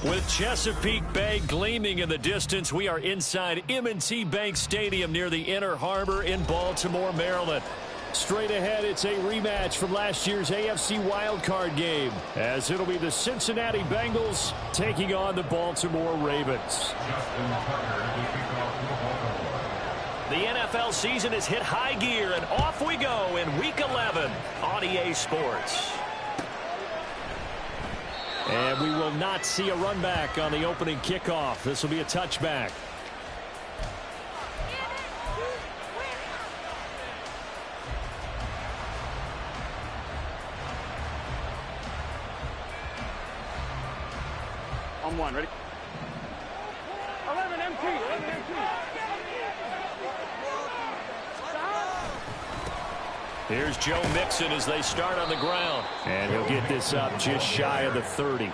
With Chesapeake Bay gleaming in the distance, we are inside M&T Bank Stadium near the Inner Harbor in Baltimore, Maryland. Straight ahead, it's a rematch from last year's AFC wildcard game, as it'll be the Cincinnati Bengals taking on the Baltimore Ravens. The NFL season has hit high gear, and off we go in Week 11 on EA Sports. And we will not see a run back on the opening kickoff. This will be a touchback. On one, ready? 11 MT, 11 MT. Here's Joe Mixon as they start on the ground. And he'll get this up just shy of the 30.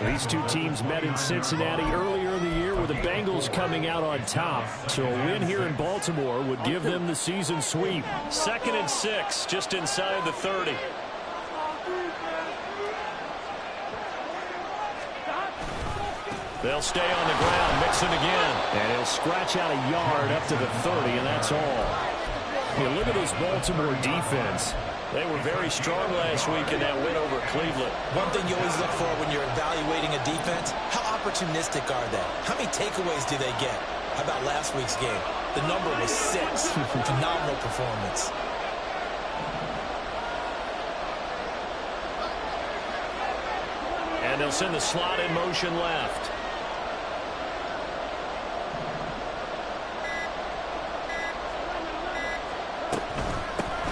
These two teams met in Cincinnati earlier in the year with the Bengals coming out on top. So a win here in Baltimore would give them the season sweep. 2nd and 6, just inside the 30. They'll stay on the ground. Mixon again. And he'll scratch out a yard up to the 30, and that's all. Hey, look at this Baltimore defense. They were very strong last week in that win over Cleveland. One thing you always look for when you're evaluating a defense, how opportunistic are they? How many takeaways do they get? How about last week's game? The number was 6. Phenomenal performance. And they'll send the slot in motion left.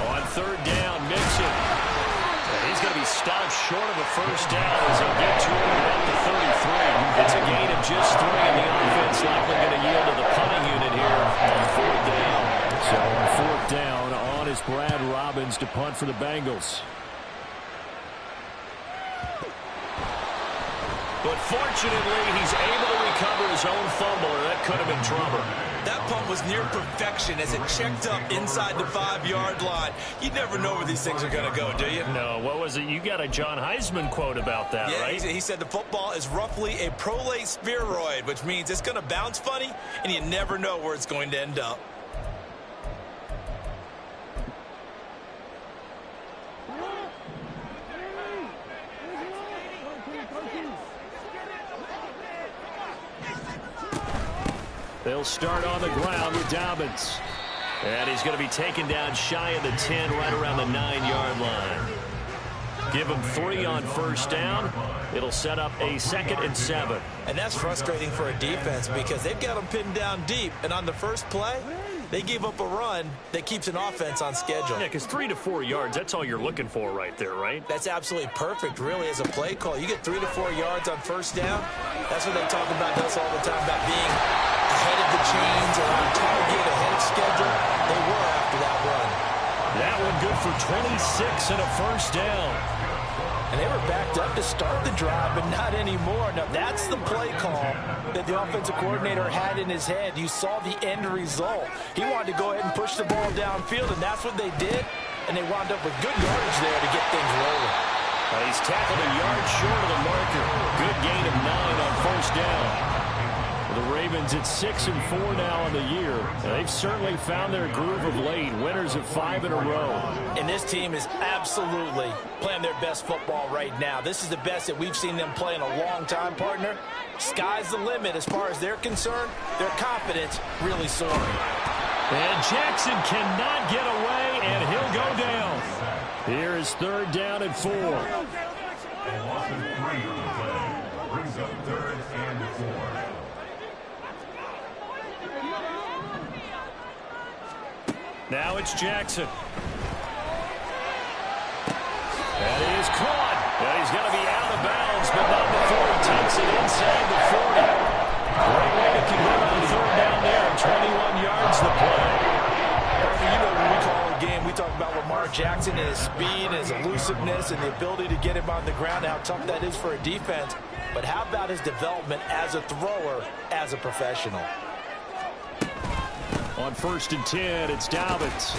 On 3rd down, Mixon. And he's going to be stopped short of a first down as they get to him at the 33. It's a gain of just 3, and the offense likely going to yield to the punting unit here on 4th down. So on 4th down, on is Brad Robbins to punt for the Bengals. But fortunately, he's able to recover his own fumble, or that could have been trouble. That punt was near perfection as it checked up inside the 5-yard line. You never know where these things are going to go, do you? No, what was it? You got a John Heisman quote about that, right? He said the football is roughly a prolate spheroid, which means it's going to bounce funny, and you never know where it's going to end up. They'll start on the ground with Dobbins. And he's going to be taken down shy of the 10, right around the 9-yard line. Give him 3 on 1st down. It'll set up a 2nd and 7. And that's frustrating for a defense because they've got them pinned down deep. And on the first play, they give up a run that keeps an offense on schedule. Yeah, because 3 to 4 yards, that's all you're looking for right there, right? That's absolutely perfect, really, as a play call. You get 3 to 4 yards on 1st down. That's what they talk about us all the time, about being ahead of the chains or on target, ahead of schedule. They were after that run. That one good for 26 and a 1st down. And they were backed up to start the drive, but not anymore. Now, that's the play call that the offensive coordinator had in his head. You saw the end result. He wanted to go ahead and push the ball downfield, and that's what they did. And they wound up with good yardage there to get things rolling. He's tackled a yard short of the marker. Good gain of 9 on 1st down. The Ravens at 6 and 4 now on the year. They've certainly found their groove of late. Winners of 5 in a row. And this team is absolutely playing their best football right now. This is the best that we've seen them play in a long time, partner. Sky's the limit as far as they're concerned. Their confidence really soaring. And Jackson cannot get away, and he'll go down. Here is 3rd down and 4. And loss of 3 on the play brings up 3rd and 4. Now it's Jackson. That is caught. And he's going to be out of bounds, but not before he takes it inside the 40. Great way to convert on 3rd down there. 21 yards the play. You know, when we call a game, we talk about Lamar Jackson and his speed and his elusiveness and the ability to get him on the ground, how tough that is for a defense. But how about his development as a thrower, as a professional? On 1st and 10, it's Dobbins.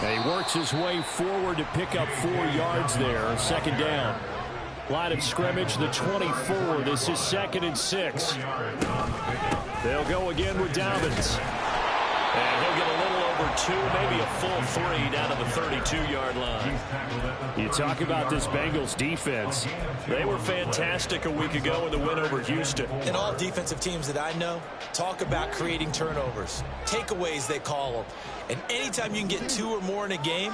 And he works his way forward to pick up 4 yards there. 2nd down. Line of scrimmage, the 24. This is 2nd and 6. They'll go again with Dobbins. And he'll get a little over 2, maybe a full 3 down to the 32-yard line. You talk about this Bengals defense. They were fantastic a week ago in the win over Houston. And all defensive teams that I know talk about creating turnovers. Takeaways, they call them. And anytime you can get 2 or more in a game,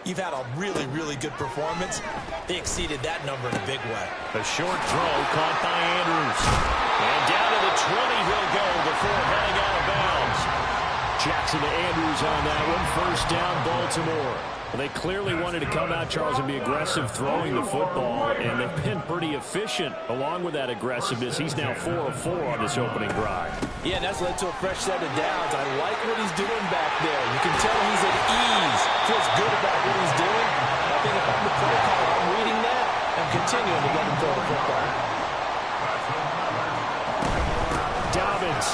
you've had a really, really good performance. They exceeded that number in a big way. A short throw caught by Andrews. And down to the 20 he'll go before heading out of bounds. Jackson to Andrews on that one. First down, Baltimore. Well, they clearly wanted to come out, Charles, and be aggressive throwing the football, and they've been pretty efficient along with that aggressiveness. He's now 4 of 4 on this opening drive. Yeah, and that's led to a fresh set of downs. I like what he's doing back there. You can tell he's at ease. Feels good about what he's doing. I think if I'm the play caller, I'm reading that and continuing to let him throw the football. Dobbins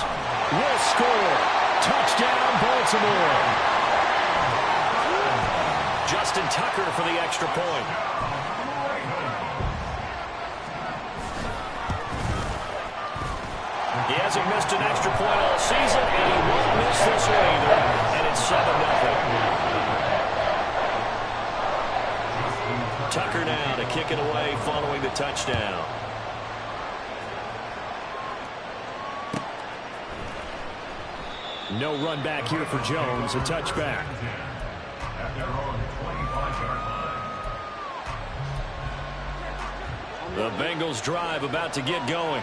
will score. Touchdown, Baltimore. Justin Tucker for the extra point. He hasn't missed an extra point all season, and he won't miss this one either. And it's 7-0. Tucker now to kick it away following the touchdown. No run back here for Jones. A touchback. The Bengals drive about to get going.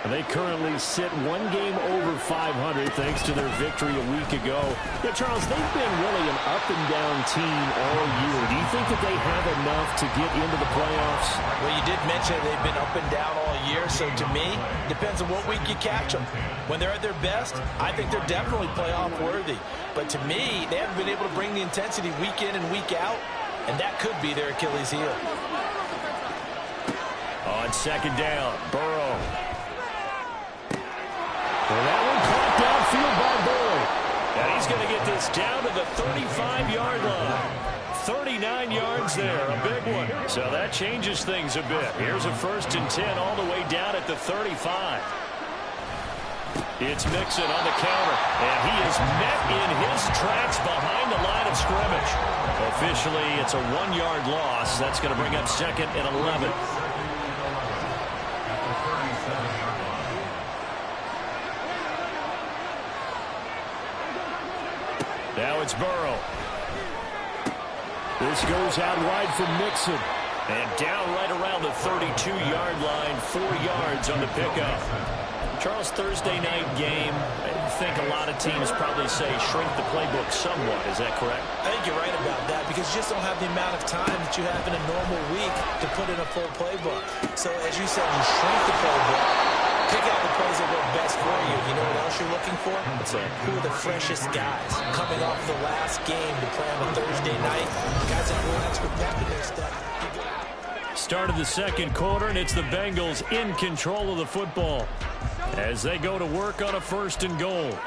They currently sit 1 game over 500 thanks to their victory a week ago. Yeah, Charles, they've been really an up-and-down team all year. Do you think that they have enough to get into the playoffs? Well, you did mention they've been up and down all year, so to me, depends on what week you catch them. When they're at their best, I think they're definitely playoff-worthy. But to me, they haven't been able to bring the intensity week in and week out, and that could be their Achilles heel. On second down, Burrow. Well, that one caught downfield by Boyd. And he's going to get this down to the 35-yard line. 39 yards there, a big one. So that changes things a bit. Here's a 1st and 10 all the way down at the 35. It's Mixon on the counter, and he is met in his tracks behind the line of scrimmage. Officially, it's a 1-yard loss. That's going to bring up 2nd and 11. Now it's Burrow. This goes out wide from Mixon. And down right around the 32-yard line, 4 yards on the pickup. Charles, Thursday night game, I think a lot of teams probably say shrink the playbook somewhat. Is that correct? I think you're right about that because you just don't have the amount of time that you have in a normal week to put in a full playbook. So as you said, you shrink the playbook. Pick out the plays that work best for you. You know what else you're looking for? What's that? Who are the freshest guys coming off the last game to play on a Thursday night? Guys that relax with back to their step. Start of the second quarter, and it's the Bengals in control of the football as they go to work on a 1st and goal.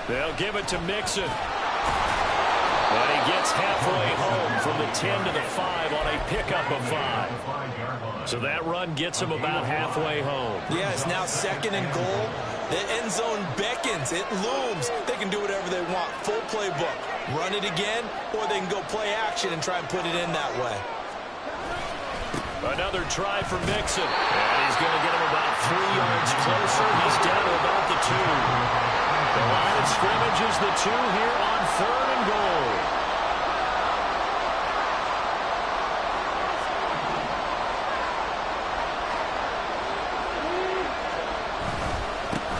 They'll give it to Mixon. But he gets halfway home from the 10 to the 5 on a pickup of 5. So that run gets him about halfway home. Yeah, it's now 2nd and goal. The end zone beckons. It looms. They can do whatever they want. Full playbook. Run it again, or they can go play action and try and put it in that way. Another try for Mixon. And he's going to get him about 3 yards closer. He's down to about the 2. The line of scrimmage is the 2 here on 3rd and goal.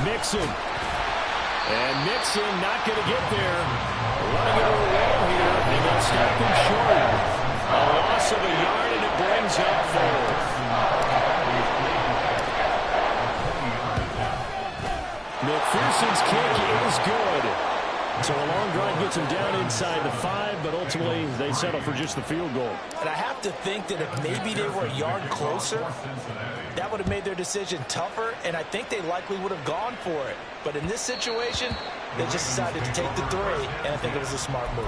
Mixon. And Mixon not going to get there. Running into a wall here, and they'll stop him short. A loss of a yard, and it brings up 4th. McPherson's kick is good. So a long drive gets them down inside the 5, but ultimately they settle for just the field goal. And I have to think that if maybe they were a yard closer, that would have made their decision tougher, and I think they likely would have gone for it. But in this situation, they just decided to take the 3, and I think it was a smart move.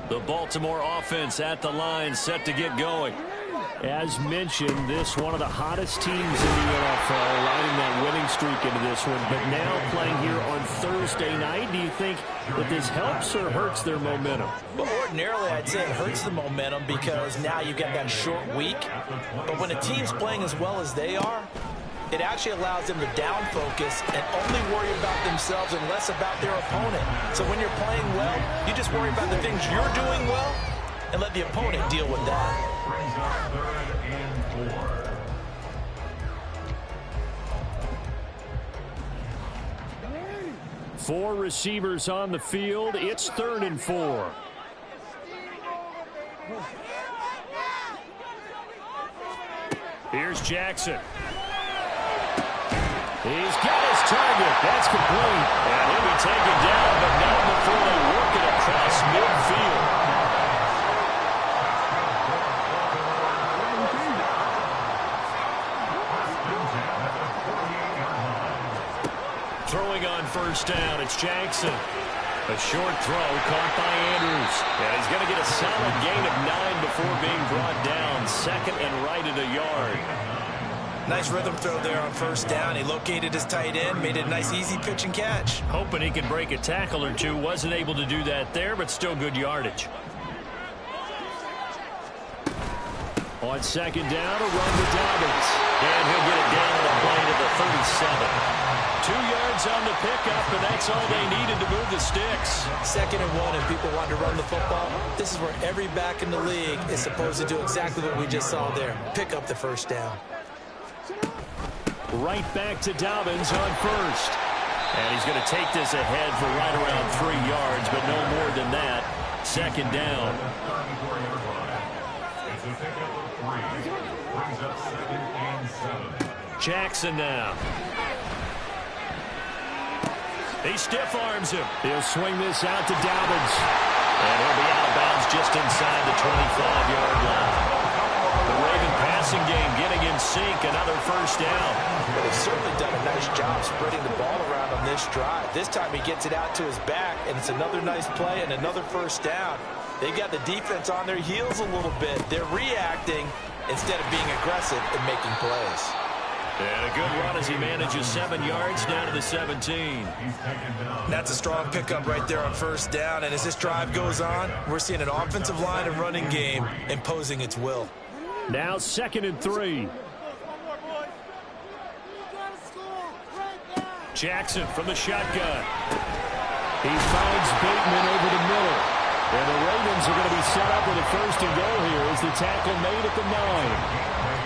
The Baltimore offense at the line, set to get going. As mentioned, this one of the hottest teams in the NFL, riding that winning streak into this one. But now playing here on Thursday night, do you think that this helps or hurts their momentum? Well, ordinarily, I'd say it hurts the momentum because now you've got that short week. But when a team's playing as well as they are, it actually allows them to down focus and only worry about themselves and less about their opponent. So when you're playing well, you just worry about the things you're doing well and let the opponent deal with that. Brings up 3rd and 4. 4 receivers on the field. It's 3rd and 4. Here's Jackson. He's got his target. That's complete. And he'll be taken down, but not before they work it across midfield. Throwing on 1st down, it's Jackson. A short throw caught by Andrews. And he's going to get a solid gain of 9 before being brought down. 2nd and right at a yard. Nice rhythm throw there on 1st down. He located his tight end, made it a nice easy pitch and catch. Hoping he could break a tackle or two. Wasn't able to do that there, but still good yardage. On 2nd down, a run to Dobbins. And he'll get it down on the play to the 37. 2 yards on the pickup, and that's all they needed to move the sticks. 2nd and 1, and people want to run the football. This is where every back in the league is supposed to do exactly what we just saw there. Pick up the 1st down. Right back to Dobbins on 1st. And he's going to take this ahead for right around 3 yards, but no more than that. 2nd down. It's a pickup of 3. Brings up 2nd and 7. Jackson now. He stiff arms him. He'll swing this out to Dobbins. And he'll be out of bounds just inside the 25-yard line. The Raven passing game getting in sync. Another 1st down. Well, they've certainly done a nice job spreading the ball around on this drive. This time he gets it out to his back, and it's another nice play and another 1st down. They've got the defense on their heels a little bit. They're reacting instead of being aggressive and making plays. And a good run as he manages 7 yards down to the 17. That's a strong pickup right there on 1st down. And as this drive goes on, we're seeing an offensive line and running game imposing its will. Now 2nd and 3. Jackson from the shotgun. He finds Bateman over the middle. And the Ravens are going to be set up with a 1st and goal here as the tackle made at the 9.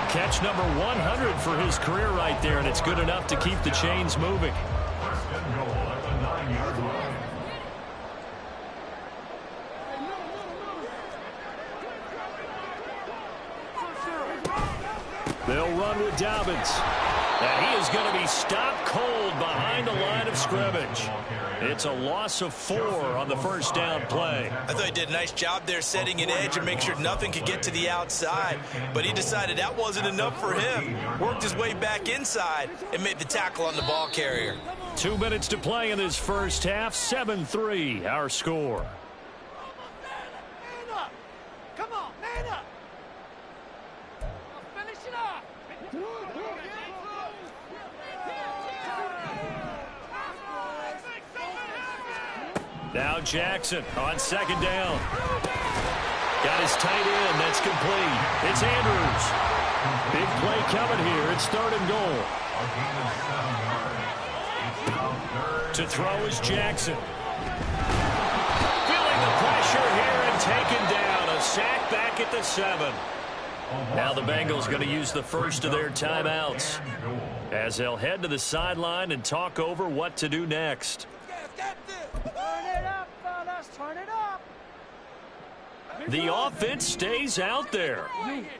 Catch number 100 for his career right there, and it's good enough to keep the chains moving. 1st and goal at the 9-yard line. They'll run with Dobbins. And he is going to be stopped cold behind the line of scrimmage. It's a loss of 4 on the 1st down play. I thought he did a nice job there setting an edge and make sure nothing could get to the outside. But he decided that wasn't enough for him. Worked his way back inside and made the tackle on the ball carrier. 2 minutes to play in this 1st half. 7-3 our score. Man up! Come on, man up! Finish it off! Now Jackson on 2nd down. Got his tight end. That's complete. It's Andrews. Big play coming here. It's 3rd and goal. To throw is Jackson. Feeling the pressure here and taken down. A sack back at the 7. Now the Bengals going to use the first of their timeouts as they'll head to the sideline and talk over what to do next. Turn it up, fellas. Turn it up. The offense stays out there.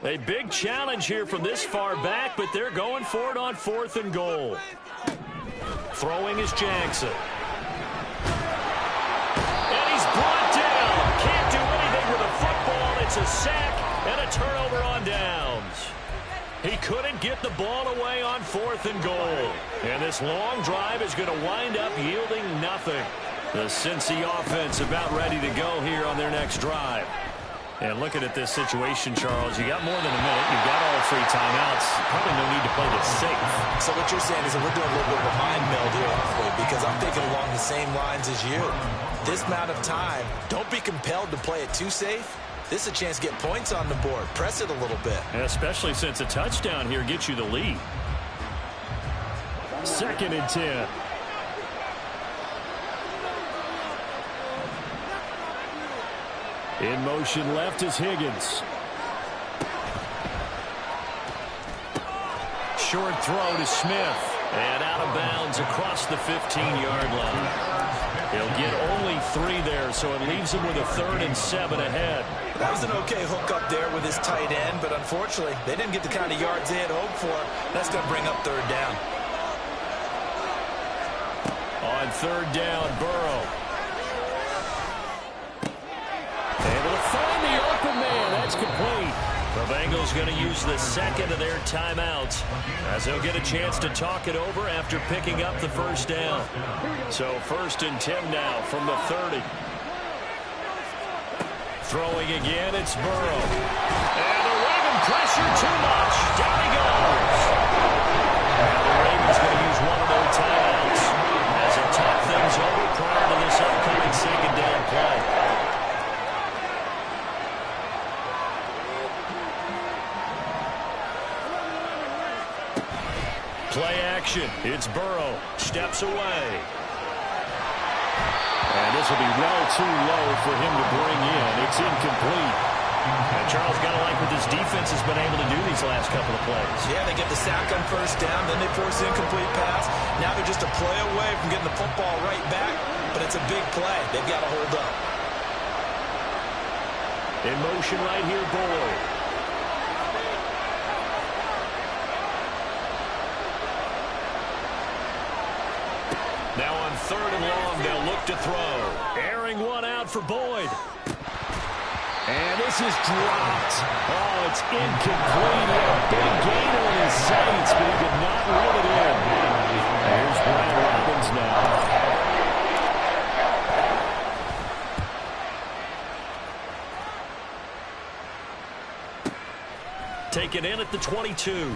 A big challenge here from this far back, but they're going for it on 4th and goal. Throwing is Jackson. And he's brought down. Can't do anything with a football. It's a sack and a turnover on downs. He couldn't get the ball away on 4th and goal. And this long drive is going to wind up yielding nothing. The Cincy offense about ready to go here on their next drive. And looking at this situation, Charles, you got more than a minute. You've got all 3 timeouts. Probably no need to play this safe. So what you're saying is that we're doing a little bit of a mind meld here, aren't we? Because I'm thinking along the same lines as you. This amount of time, don't be compelled to play it too safe. This is a chance to get points on the board. Press it a little bit. And especially since a touchdown here gets you the lead. 2nd and 10. In motion left is Higgins. Short throw to Smith. And out of bounds across the 15-yard line. He'll get only 3 there, so it leaves him with a 3rd and 7 ahead. That was an okay hook up there with his tight end, but unfortunately, they didn't get the kind of yards they had hoped for. That's going to bring up 3rd down. On 3rd down, Burrow. Able to find the open man. That's complete. The Bengals going to use the 2nd of their timeouts as they'll get a chance to talk it over after picking up the 1st down. So 1st and 10 now from the 30. Throwing again, it's Burrow. And the Raven pressure too much. Down he goes. And the Ravens going to use one of their timeouts as they talk things over prior to this upcoming 2nd down play. Play action. It's Burrow. Steps away. And this will be well too low for him to bring in. It's incomplete. And Charles, got to like what this defense has been able to do these last couple of plays. Yeah, they get the sack on 1st down, then they force the incomplete pass. Now they're just a play away from getting the football right back, but it's a big play. They've got to hold up. In motion right here, Boyd. Now on 3rd and long, they'll look to throw. Airing one out for Boyd. And this is dropped. Oh, it's incomplete. He had a big gain on his sights, but he did not reel it in. Here's Brian Robbins now. Taken in at the 22.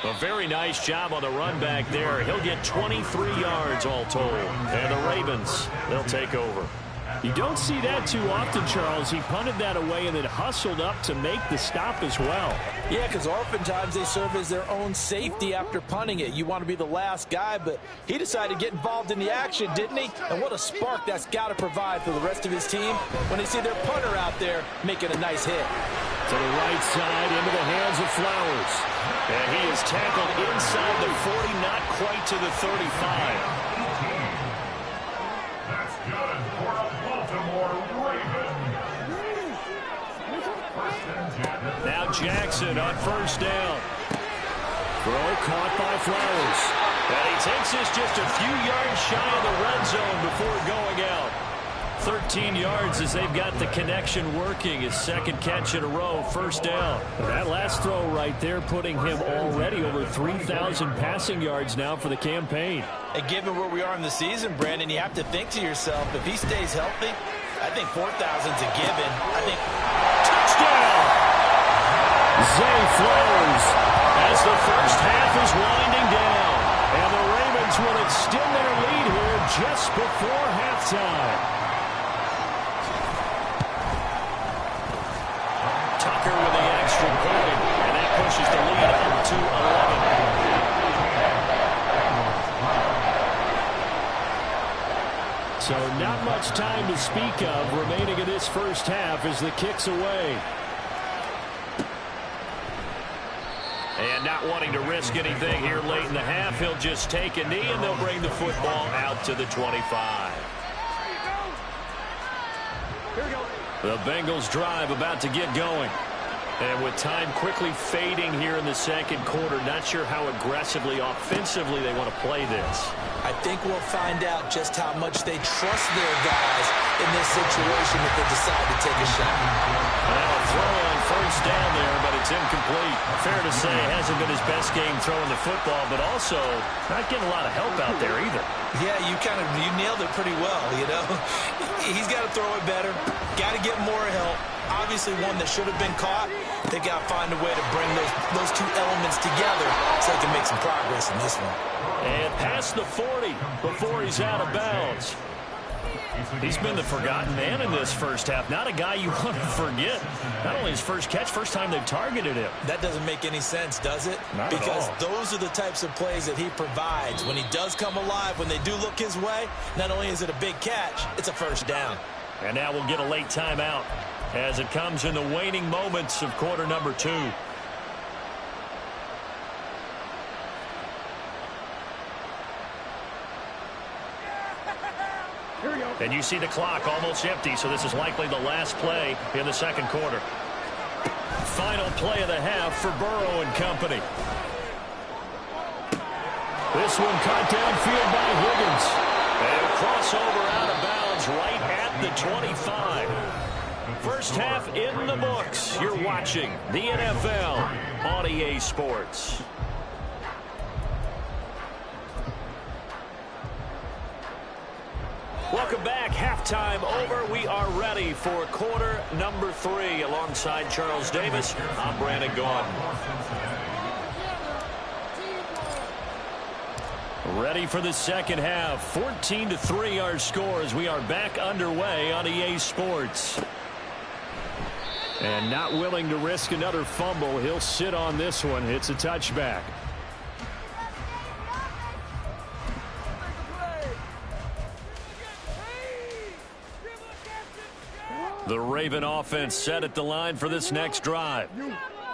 A very nice job on the run back there. He'll get 23 yards all told. And the Ravens, they'll take over. You don't see that too often, Charles. He punted that away and then hustled up to make the stop as well. Yeah, because oftentimes they serve as their own safety after punting it. You want to be the last guy, but he decided to get involved in the action, didn't he? And what a spark that's got to provide for the rest of his team when they see their punter out there making a nice hit. To the right side, into the hands of Flowers. And he is tackled inside the 40, not quite to the 35. That's good for a Baltimore Raven. Now Jackson on 1st down. Throw caught by Flowers. And he takes this just a few yards shy of the red zone before going out. 13 yards as they've got the connection working. His 2nd catch in a row, 1st down. That last throw right there putting him already over 3,000 passing yards now for the campaign. And given where we are in the season, Brandon, you have to think to yourself, if he stays healthy, I think 4,000's a given. I think touchdown! Zay Flowers as the first half is winding down. And the Ravens will extend their lead here just before halftime. Tucker with the extra point, and that pushes the lead up to 11. So not much time to speak of remaining in this first half as the kick's away. And not wanting to risk anything here late in the half, he'll just take a knee, and they'll bring the football out to the 25. Here we go. The Bengals drive about to get going. And with time quickly fading here in the second quarter, not sure how aggressively, offensively they want to play this. I think we'll find out just how much they trust their guys in this situation if they decide to take a shot. Now a throw on first down there, but it's incomplete. Fair to say it hasn't been his best game throwing the football, but also not getting a lot of help out there either. Yeah, you nailed it pretty well, you know. He's got to throw it better, got to get more help. Obviously one that should have been caught. They got to find a way to bring those two elements together so they can make some progress in this one. And past the 40 before he's out of bounds. He's been the forgotten man in this first half. Not a guy you want to forget. Not only his first catch, first time they've targeted him. That doesn't make any sense, does it? Not because at all. Those are the types of plays that he provides. When he does come alive, when they do look his way, not only is it a big catch, it's a first down. And now we'll get a late timeout as it comes in the waning moments of quarter number 2. Here we go. And you see the clock almost empty, so this is likely the last play in the second quarter. Final play of the half for Burrow and company. This one caught downfield by Higgins. And a crossover out of bounds right at the 25. First half in the books. You're watching the NFL on EA Sports. Welcome back. Halftime over. We are ready for quarter number 3. Alongside Charles Davis, I'm Brandon Gaudin. Ready for the second half. 14-3 our score as we are back underway on EA Sports. And not willing to risk another fumble. He'll sit on this one. It's a touchback. The Raven offense set at the line for this next drive.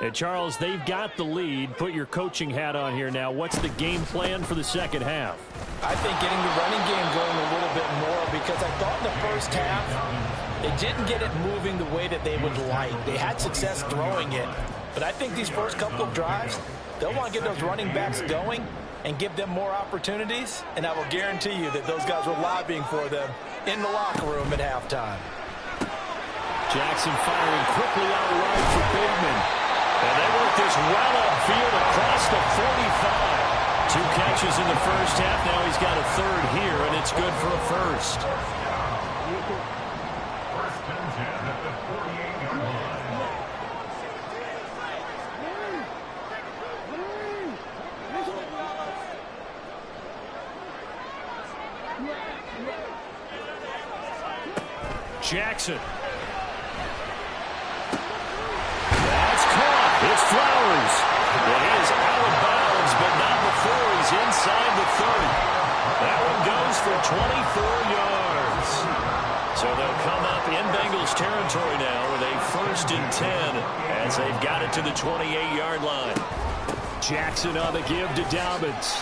And Charles, they've got the lead. Put your coaching hat on here now. What's the game plan for the second half? I think getting the running game going a little bit more, because I thought in the first half they didn't get it moving the way that they would like. They had success throwing it, but I think these first couple of drives, they'll want to get those running backs going and give them more opportunities, and I will guarantee you that those guys were lobbying for them in the locker room at halftime. Jackson firing quickly out wide for Bateman. And they work this well upfield across the 45. 2 catches in the first half. Now he's got a third here, and it's good for a first. First and 10 at the 48-yard line. Jackson. That's caught. It's Flowers. It is out of bounds, but not before he's inside the 30. That one goes for 24 yards. So they'll come up in Bengals territory now with a 1st and 10 as they've got it to the 28-yard line. Jackson on the give to Dobbins.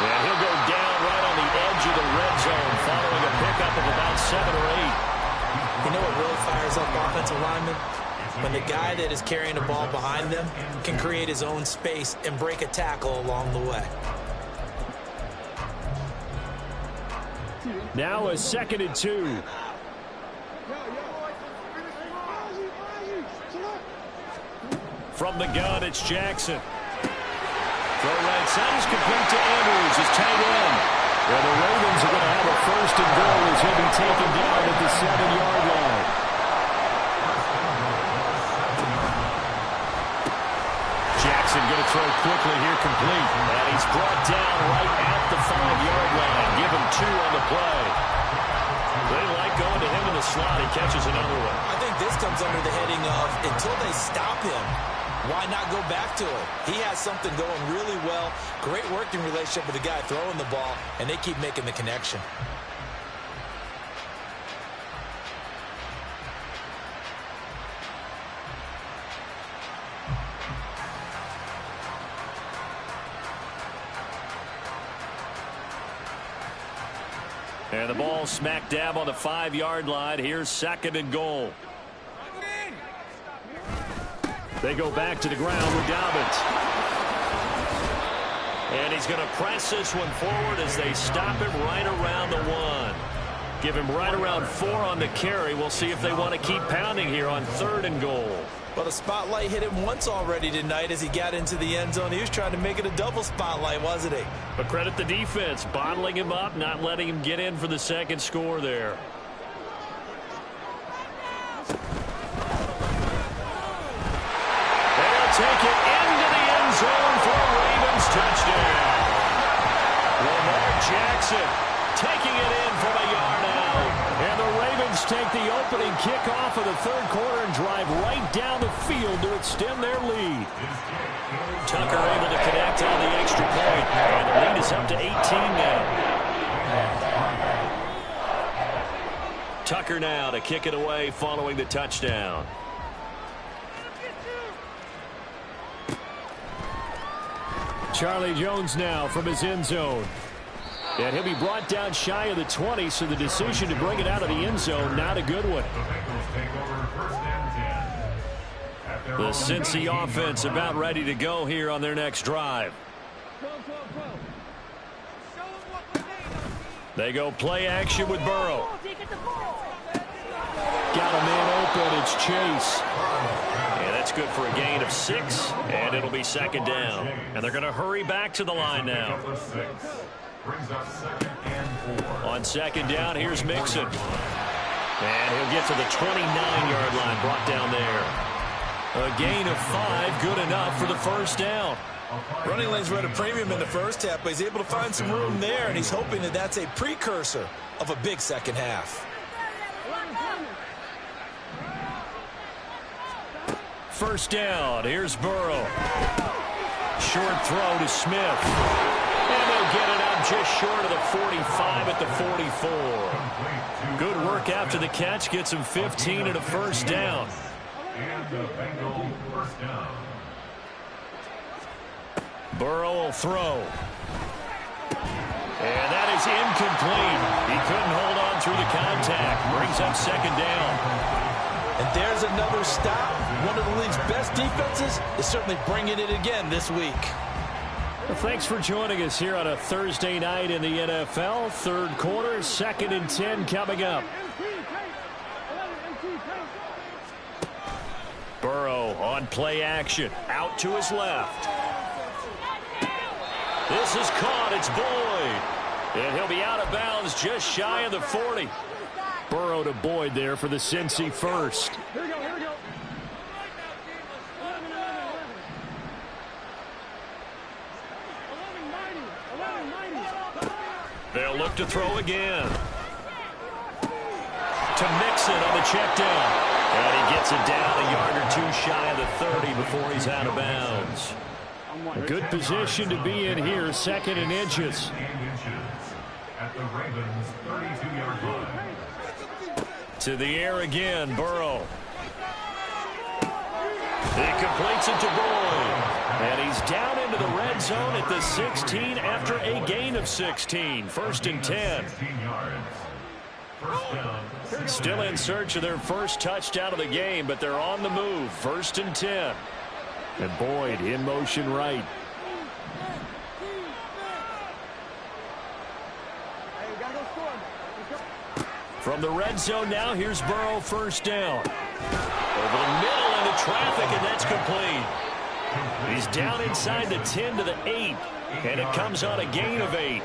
And he'll go down right on the edge of the red zone following a pickup of about 7 or 8. You know what really fires up offensive linemen? When the guy that is carrying the ball behind them can create his own space and break a tackle along the way. Now a 2nd and 2. From the gun, it's Jackson. Throw right side is complete to Andrews, his tight end. Well, the Ravens are going to have a 1st and goal as he'll be taken down at the 7-yard line. Jackson going to throw quickly here, complete. And he's brought down right at the 5-yard line. Give him 2 on the play. They like going to him in the slot. He catches another one. I think this comes under the heading of until they stop him, why not go back to it? He has something going really well. Great working relationship with the guy throwing the ball, and they keep making the connection. And the ball smack dab on the 5-yard line. Here's 2nd and goal. They go back to the ground with Dobbins. And he's going to press this one forward as they stop him right around the 1. Give him right around 4 on the carry. We'll see if they want to keep pounding here on 3rd and goal. Well, the spotlight hit him once already tonight as he got into the end zone. He was trying to make it a double spotlight, wasn't he? But credit the defense, bottling him up, not letting him get in for the 2nd score there. They'll take it into the end zone for a Ravens touchdown. Lamar Jackson taking it in from a yard out. And the Ravens take the opening kickoff of the 3rd quarter and drive right down the field to extend their lead. Tucker able to connect on the extra point. And the lead is up to 18 now. Tucker now to kick it away following the touchdown. Charlie Jones now from his end zone. And he'll be brought down shy of the 20, so the decision to bring it out of the end zone, not a good one. The Cincy offense about ready to go here on their next drive. They go play action with Burrow. Got a man open, it's Chase. And that's good for a gain of 6, and it'll be 2nd down. And they're going to hurry back to the line now. On 2nd down, here's Mixon. And he'll get to the 29-yard line, brought down there. A gain of 5, good enough for the 1st down. Running lanes were at a premium in the first half, but he's able to find some room there, and he's hoping that that's a precursor of a big second half. 1st down, here's Burrow. Short throw to Smith. And they'll get it out just short of the 45 at the 44. Good work after the catch. Gets him 15 and a 1st down. And the Bengal 1st down. Burrow will throw. And that is incomplete. He couldn't hold on through the contact. Brings up 2nd down. And there's another stop. One of the league's best defenses is certainly bringing it again this week. Well, thanks for joining us here on a Thursday night in the NFL. 3rd quarter, 2nd and 10 coming up. Burrow on play action. Out to his left. This is caught. It's Boyd. And he'll be out of bounds just shy of the 40. Burrow to Boyd there for the Cincy 1st. Here we go, here we go. 11-90. They'll look to throw again. To Mixon on the check down. And he gets it down a yard or 2 shy of the 30 before he's out of bounds. A good position to be in here, 2nd and inches. At the Ravens 32-yard line. To the air again, Burrow. He completes it to Boyd. And he's down into the red zone at the 16 after a gain of 16. 1st and 10. 16 yards. 1st down. Still in search of their 1st touchdown of the game, but they're on the move. 1st and 10. And Boyd in motion right. From the red zone now, here's Burrow 1st down. Over the middle into traffic, and that's complete. He's down inside the 10 to the 8, and it comes on a gain of 8.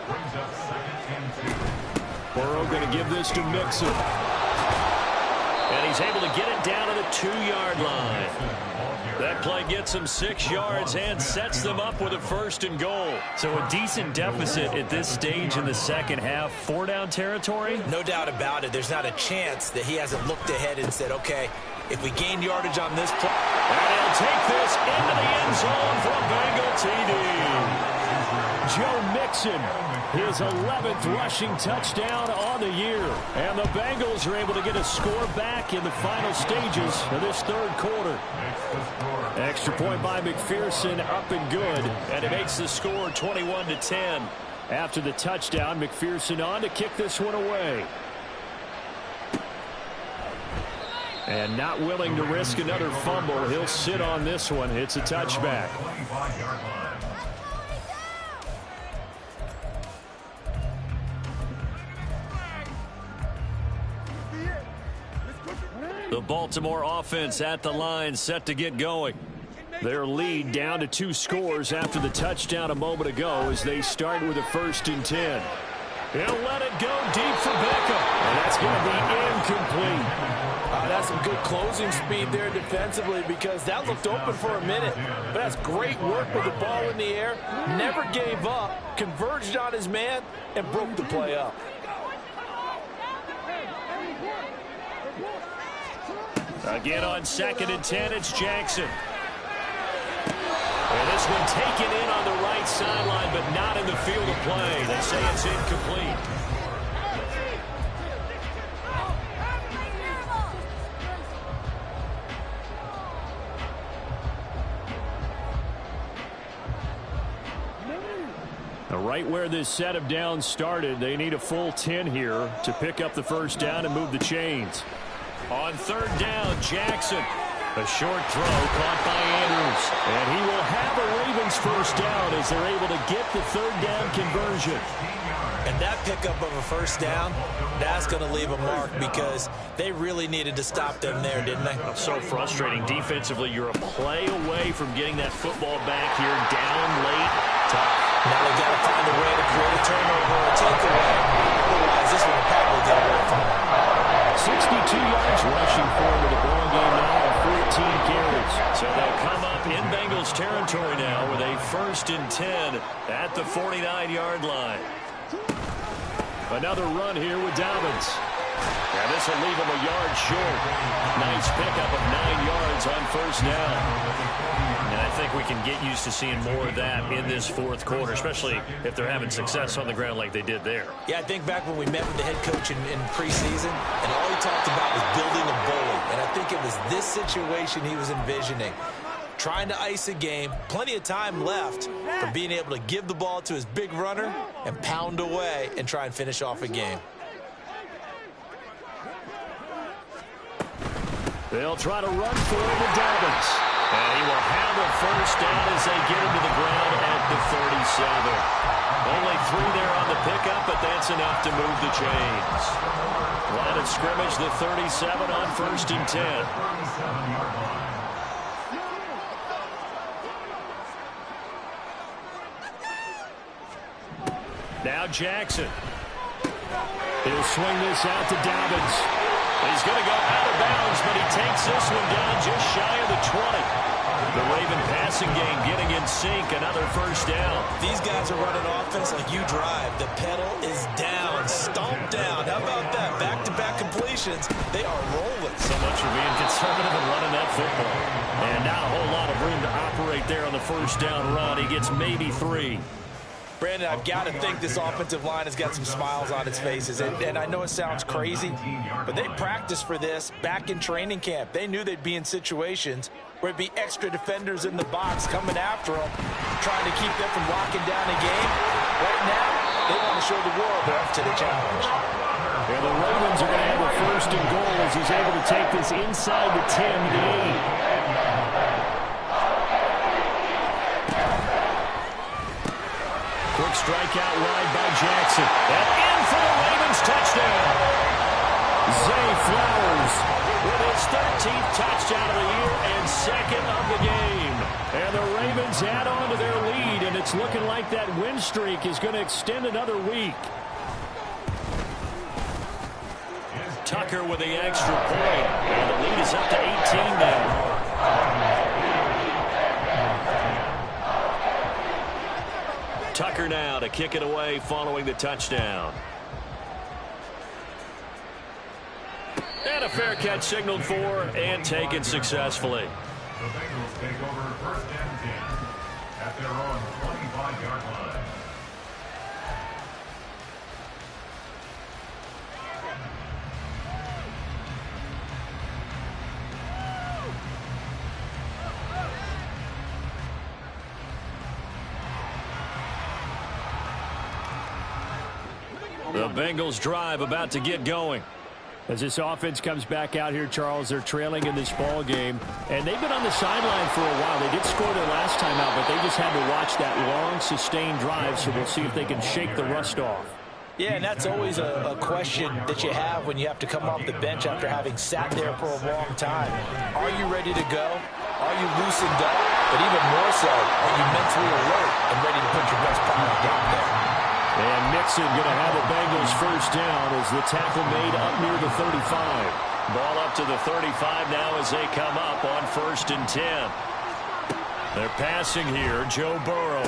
Burrow going to give this to Mixon. And he's able to get it down to the 2-yard line. That play gets him 6 yards and sets them up with a 1st and goal. So a decent deficit at this stage in the 2nd half. 4-down territory? No doubt about it. There's not a chance that he hasn't looked ahead and said, okay, if we gain yardage on this play. And he'll take this into the end zone for a Bengal TD. Joe Mixon, his 11th rushing touchdown on the year. And the Bengals are able to get a score back in the final stages of this 3rd quarter. Extra point by McPherson, up and good. And it makes the score 21-10 After the touchdown, McPherson on to kick this one away. And not willing to risk another fumble. He'll sit on this one. It's a touchback. The Baltimore offense at the line, set to get going. Their lead down to 2 scores after the touchdown a moment ago as they start with a 1st and 10. He'll let it go deep for Beckham. And that's going to be incomplete. That's some good closing speed there defensively because that looked open for a minute. But that's great work with the ball in the air. Never gave up, converged on his man, and broke the play up. Again on 2nd and 10, it's Jackson. And this one taken in on the right sideline, but not in the field of play. They say it's incomplete. Right where this set of downs started, they need a full 10 here to pick up the 1st down and move the chains. On 3rd down, Jackson. A short throw caught by Andrews. And he will have a Ravens 1st down as they're able to get the 3rd down conversion. And that pickup of a 1st down, that's going to leave a mark because they really needed to stop them there, didn't they? So frustrating. Defensively, you're a play away from getting that football back here down late. Tough. Now they've got to find a way to create a turnover or a takeaway. Otherwise, this one will probably get away from them. 62 yards rushing for the ball game now of 14 carries. So they'll come up in Bengals territory now with a 1st and 10 at the 49-yard line. Another run here with Dobbins. And this will leave him a yard short. Nice pickup of 9 yards on 1st down. And I think we can get used to seeing more of that in this 4th quarter, especially if they're having success on the ground like they did there. Yeah, I think back when we met with the head coach in preseason, and all he talked about was building a bully. And I think it was this situation he was envisioning. Trying to ice a game, plenty of time left for being able to give the ball to his big runner and pound away and try and finish off a game. They'll try to run for it with Dobbins. And he will have a 1st down as they get him to the ground at the 37. Only 3 there on the pickup, but that's enough to move the chains. Line of scrimmage, the 37 on 1st and 10. Now Jackson. He'll swing this out to Dobbins. He's going to go out of bounds, but he takes this one down just shy of the 20. The Raven passing game getting in sync, another 1st down. These guys are running offense like you drive. The pedal is down, stomped down. How about that? Back-to-back completions. They are rolling. So much for being conservative and running that football. And not a whole lot of room to operate there on the 1st down run. He gets maybe 3. Brandon, I've got to think this offensive line has got some smiles on its faces. And I know it sounds crazy, but they practiced for this back in training camp. They knew they'd be in situations where it'd be extra defenders in the box coming after them, trying to keep them from locking down a game. Right now, they want to show the world they're up to the challenge. And the Ravens are going to have a 1st and goal as he's able to take this inside the 10 to 8. Quick strike out wide by Jackson. And in for the Ravens touchdown. Zay Flowers with his 13th touchdown of the year and 2nd of the game. And the Ravens add on to their lead, and it's looking like that win streak is going to extend another week. Tucker with the extra point. And the lead is up to 18 now. Tucker now to kick it away following the touchdown. And a fair catch signaled for and taken successfully. The Bengals take over 1st and 10 at their own 25-yard line. Bengals drive about to get going. As this offense comes back out here, Charles, they're trailing in this ball game, and they've been on the sideline for a while. They did score their last time out, but they just had to watch that long, sustained drive, so we'll see if they can shake the rust off. Yeah, and that's always a question that you have when you have to come off the bench after having sat there for a long time. Are you ready to go? Are you loosened up? But even more so, are you mentally alert and ready to put your best product out there? And Mixon going to have the Bengals first down as the tackle made up near the 35. Ball up to the 35 now as they come up on 1st and 10. They're passing here. Joe Burrow.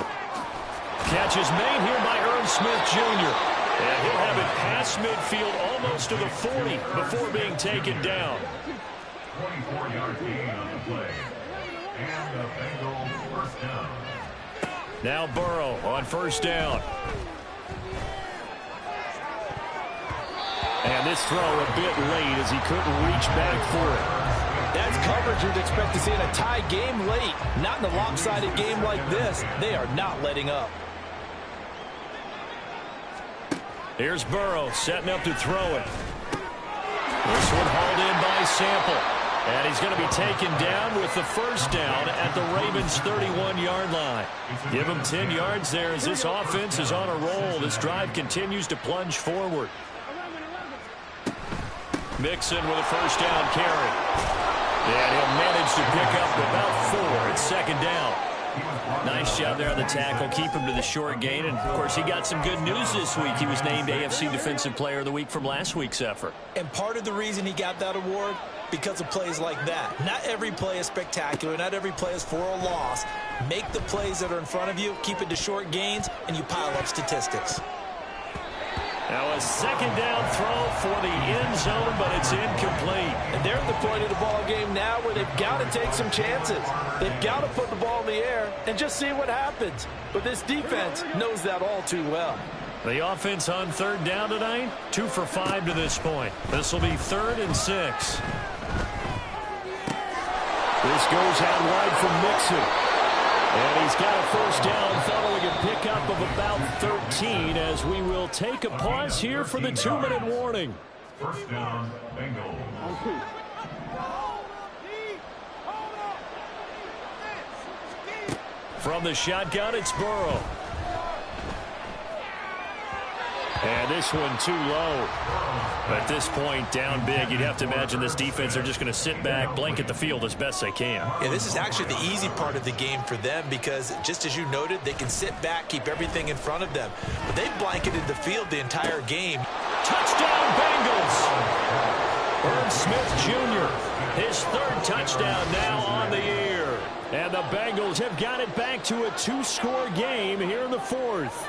Catch is made here by Irv Smith Jr. And he'll have it past midfield almost to the 40 before being taken down. 24-yard gain on the play. And the Bengals first down. Now Burrow on 1st down. And this throw a bit late as he couldn't reach back for it. That's coverage you'd expect to see in a tie game late. Not in a lopsided game like this. They are not letting up. Here's Burrow setting up to throw it. This one hauled in by Sample. And he's going to be taken down with the first down at the Ravens' 31-yard line. Give him 10 yards there as this offense is on a roll. This drive continues to plunge forward. Mixon with a first down carry. And he'll manage to pick up about 4. It's 2nd down. Nice job there on the tackle. Keep him to the short gain. And, of course, he got some good news this week. He was named AFC Defensive Player of the Week from last week's effort. And part of the reason he got that award, because of plays like that. Not every play is spectacular. Not every play is for a loss. Make the plays that are in front of you, keep it to short gains, and you pile up statistics. Now a 2nd down throw for the end zone, but it's incomplete. And they're at the point of the ball game now where they've got to take some chances. They've got to put the ball in the air and just see what happens. But this defense knows that all too well. The offense on 3rd down tonight, 2 for 5 to this point. This will be 3rd and 6. This goes out wide from Mixon. And he's got a first down following a pickup of about 13 as we will take a pause here for the 2-minute warning. First down, Bengals. From the shotgun, it's Burrow. And this one too low. At this point, down big. You'd have to imagine this defense, they're just going to sit back, blanket the field as best they can. Yeah, this is actually the easy part of the game for them because, just as you noted, they can sit back, keep everything in front of them. But they've blanketed the field the entire game. Touchdown, Bengals! Irv Smith Jr., his 3rd touchdown now on the year. And the Bengals have got it back to a 2-score game here in the 4th.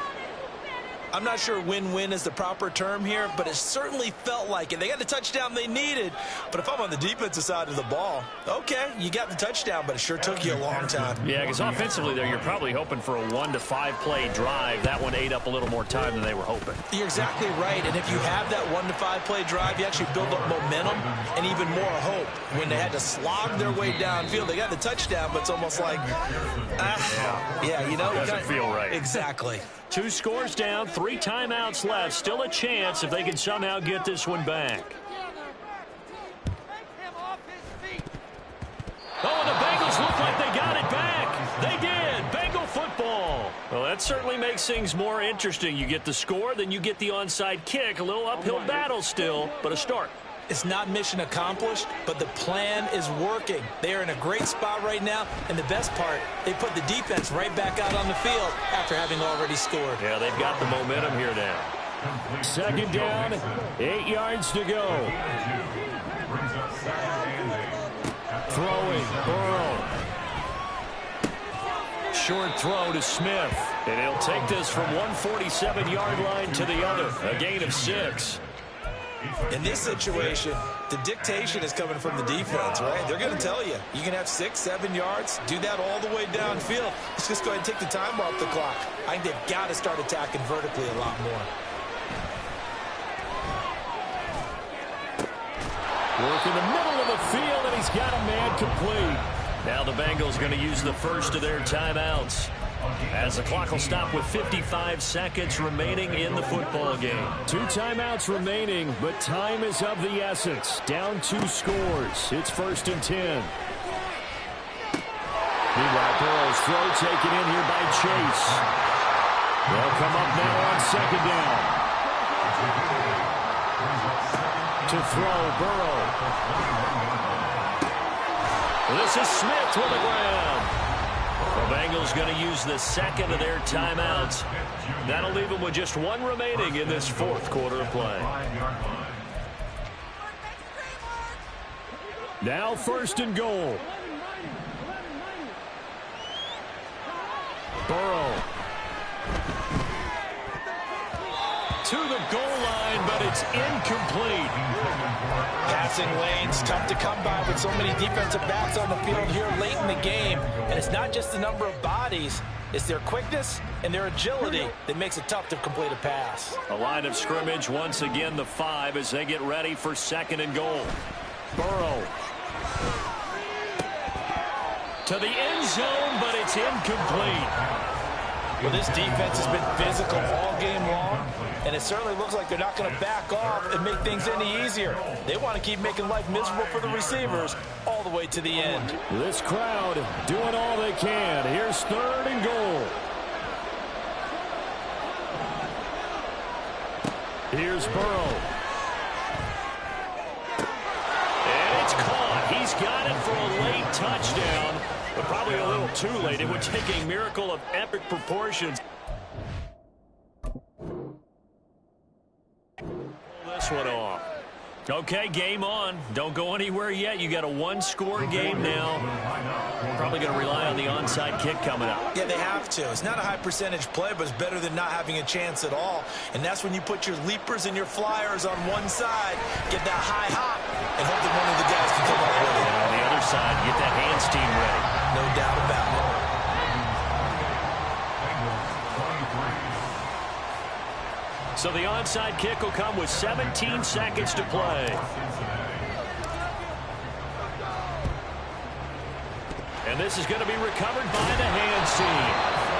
I'm not sure win-win is the proper term here, but it certainly felt like it. They got the touchdown they needed, but if I'm on the defensive side of the ball, okay, you got the touchdown, but it sure took you a long time. Yeah, because offensively there, you're probably hoping for a 1 to 5 play drive. That one ate up a little more time than they were hoping. You're exactly right, and if you have that 1 to 5 play drive, you actually build up momentum and even more hope. When they had to slog their way downfield, they got the touchdown, but it's almost like, yeah, you know. Doesn't feel right. Exactly. 2 scores down, 3 timeouts left. Still a chance if they can somehow get this one back. Oh, and the Bengals look like they got it back. They did. Bengal football. Well, that certainly makes things more interesting. You get the score, then you get the onside kick. A little uphill battle still, but a start. It's not mission accomplished, but the plan is working. They are in a great spot right now, and the best part, they put the defense right back out on the field after having already scored. Yeah, they've got the momentum here now. 2nd down, 8 yards to go. Throwing, Burrow. Short throw to Smith, and he'll take this from 147-yard line to the other, a gain of 6. In this situation, the dictation is coming from the defense, right? They're going to tell you, you can have 6, 7 yards, do that all the way downfield. Let's just go ahead and take the time off the clock. I think they've got to start attacking vertically a lot more. Work in the middle of the field, and he's got a man complete. Now the Bengals going to use the first of their timeouts. As the clock will stop with 55 seconds remaining in the football game. 2 timeouts remaining, but time is of the essence. Down 2 scores. It's 1st and 10. Meanwhile, Burrow's throw taken in here by Chase. They'll come up now on 2nd down. To throw, Burrow. This is Smith to the ground. The Bengals going to use the second of their timeouts. That'll leave them with just 1 remaining in this 4th quarter of play. Now 1st and goal. Burrow. To the goal line, but it's incomplete. Passing lanes, tough to come by with so many defensive backs on the field here late in the game. And it's not just the number of bodies, it's their quickness and their agility that makes it tough to complete a pass. A line of scrimmage, once again the 5 as they get ready for 2nd and goal. Burrow. To the end zone, but it's incomplete. Well, this defense has been physical all game long, and it certainly looks like they're not going to back off and make things any easier. They want to keep making life miserable for the receivers all the way to the end. This crowd doing all they can. Here's 3rd and goal. Here's Burrow. And it's caught. He's got it for a late touchdown, but probably a little too late. It would take a miracle of epic proportions. Pull this one off. Okay, game on. Don't go anywhere yet. You got a 1-score game now. Probably going to rely on the onside kick coming up. Yeah, they have to. It's not a high percentage play, but it's better than not having a chance at all. And that's when you put your leapers and your flyers on one side, get that high hop, and hope that one of the guys can come up with it. And on the other side, get that hands team ready. No doubt about it. So the onside kick will come with 17 seconds to play. And this is going to be recovered by the hands team.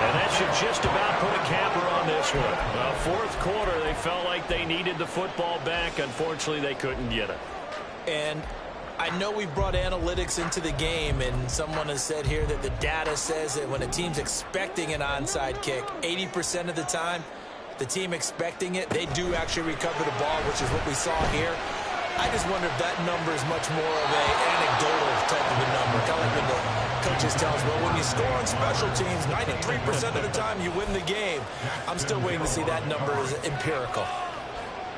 And that should just about put a capper on this one. 4th quarter, they felt like they needed the football back. Unfortunately, they couldn't get it. And I know we brought analytics into the game, and someone has said here that the data says that when a team's expecting an onside kick, 80% of the time, the team expecting it, they do actually recover the ball, which is what we saw here. I just wonder if that number is much more of an anecdotal type of a number. Kind of like when the coaches tell us, well, when you score on special teams, 93% of the time you win the game. I'm still waiting to see that number as empirical.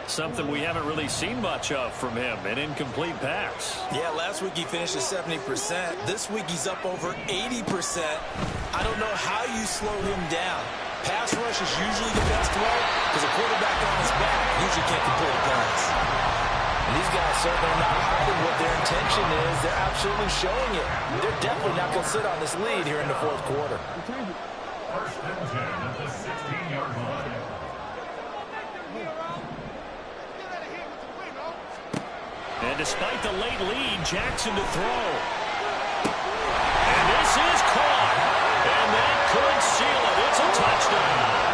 Something we haven't really seen much of from him, an incomplete pass. Yeah, last week he finished at 70%. This week he's up over 80%. I don't know how you slow him down. Pass rush is usually the best way because a quarterback on his back usually can't complete a pass. And these guys certainly are not hiding what their intention is. They're absolutely showing it. They're definitely not going to sit on this lead here in the 4th quarter. 1st and 10 at the 16-yard line. And despite the late lead, Jackson to throw. And this is caught. And that could seal it. It's a touchdown.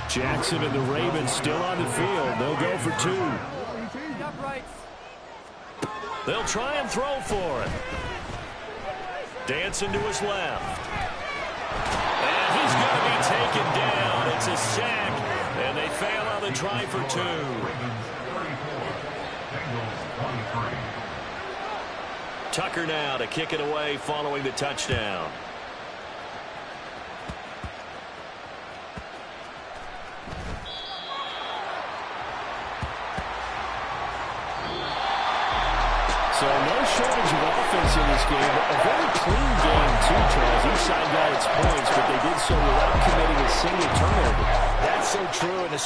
Jackson and the Ravens still on the field. They'll go for 2. They'll try and throw for it. Dancing to his left. And he's going to be taken down. It's a sack. And they fail on the try for 2. Tucker now to kick it away following the touchdown. So no shortage of offense in this game. A very clean game, too, Charles. Each side got its points, but they did so without committing a single turnover. That's so true. And